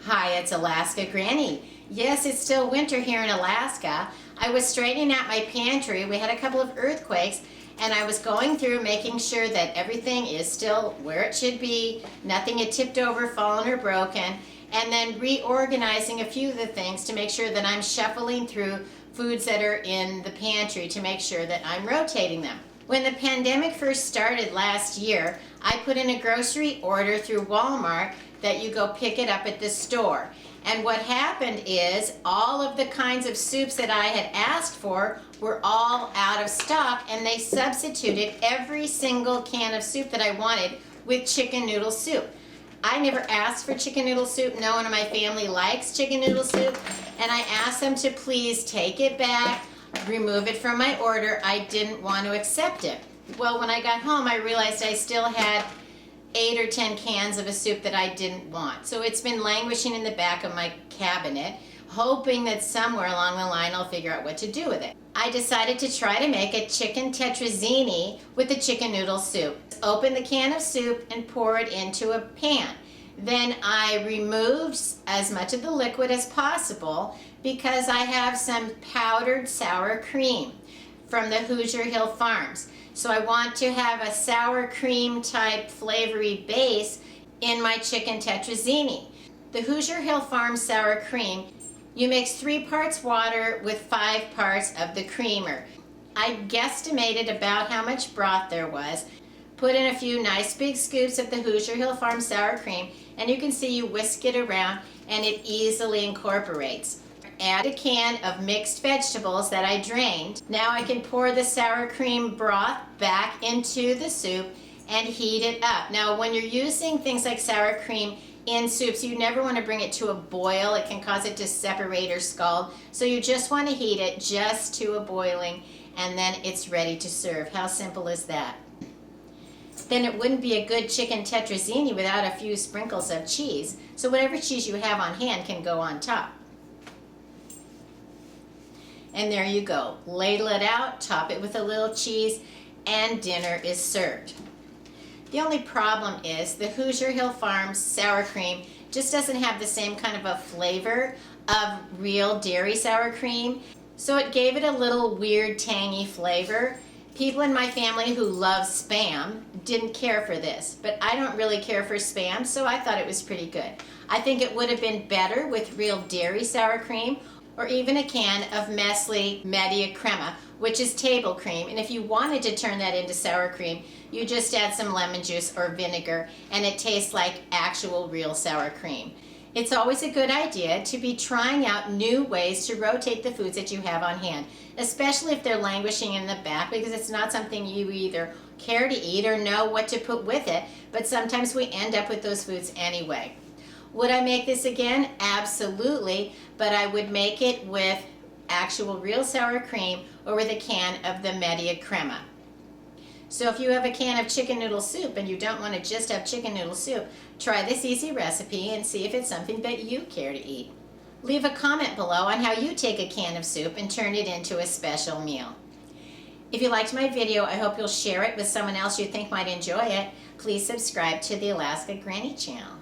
Hi, it's Alaska Granny. Yes, it's still winter here in Alaska. I was straightening out my pantry. We had a couple of earthquakes, and I was going through making sure that everything is still where it should be, nothing had tipped over, fallen, or broken, and then reorganizing a few of the things to make sure that I'm shuffling through foods that are in the pantry to make sure that I'm rotating them. When the pandemic first started last year, I put in a grocery order through Walmart that you go pick it up at the store. And what happened is all of the kinds of soups that I had asked for were all out of stock, and they substituted every single can of soup that I wanted with chicken noodle soup. I never asked for chicken noodle soup. No one in my family likes chicken noodle soup, and I asked them to please take it back, remove it from my order. I didn't want to accept it. Well, when I got home, I realized I still had 8 or 10 cans of a soup that I didn't want. So it's been languishing in the back of my cabinet, hoping that somewhere along the line I'll figure out what to do with it. I decided to try to make a chicken tetrazzini with the chicken noodle soup. Open the can of soup and pour it into a pan. Then I removed as much of the liquid as possible because I have some powdered sour cream from the Hoosier Hill Farms. So I want to have a sour cream type flavory base in my chicken tetrazzini. The Hoosier Hill Farms sour cream, you mix 3 parts water with 5 parts of the creamer. I guesstimated about how much broth there was, put in a few nice big scoops of the Hoosier Hill Farms sour cream, and you can see you whisk it around and it easily incorporates. Add a can of mixed vegetables that I drained. Now I can pour the sour cream broth back into the soup and heat it up. Now when you're using things like sour cream in soups, you never want to bring it to a boil. It can cause it to separate or scald. So you just want to heat it just to a boiling, and then it's ready to serve. How simple is that? Then it wouldn't be a good chicken tetrazzini without a few sprinkles of cheese. So whatever cheese you have on hand can go on top. And there you go. Ladle it out, top it with a little cheese, and dinner is served. The only problem is the Hoosier Hill Farms sour cream just doesn't have the same kind of a flavor of real dairy sour cream. So it gave it a little weird tangy flavor. People in my family who love Spam didn't care for this, but I don't really care for Spam, so I thought it was pretty good. I think it would have been better with real dairy sour cream, or even a can of Nestle Media Crema, which is table cream. And if you wanted to turn that into sour cream, you just add some lemon juice or vinegar, and it tastes like actual real sour cream. It's always a good idea to be trying out new ways to rotate the foods that you have on hand, especially if they're languishing in the back, because it's not something you either care to eat or know what to put with it, but sometimes we end up with those foods anyway. Would I make this again? Absolutely, but I would make it with actual real sour cream or with a can of the Media Crema. So if you have a can of chicken noodle soup and you don't want to just have chicken noodle soup, try this easy recipe and see if it's something that you care to eat. Leave a comment below on how you take a can of soup and turn it into a special meal. If you liked my video, I hope you'll share it with someone else you think might enjoy it. Please subscribe to the Alaska Granny channel.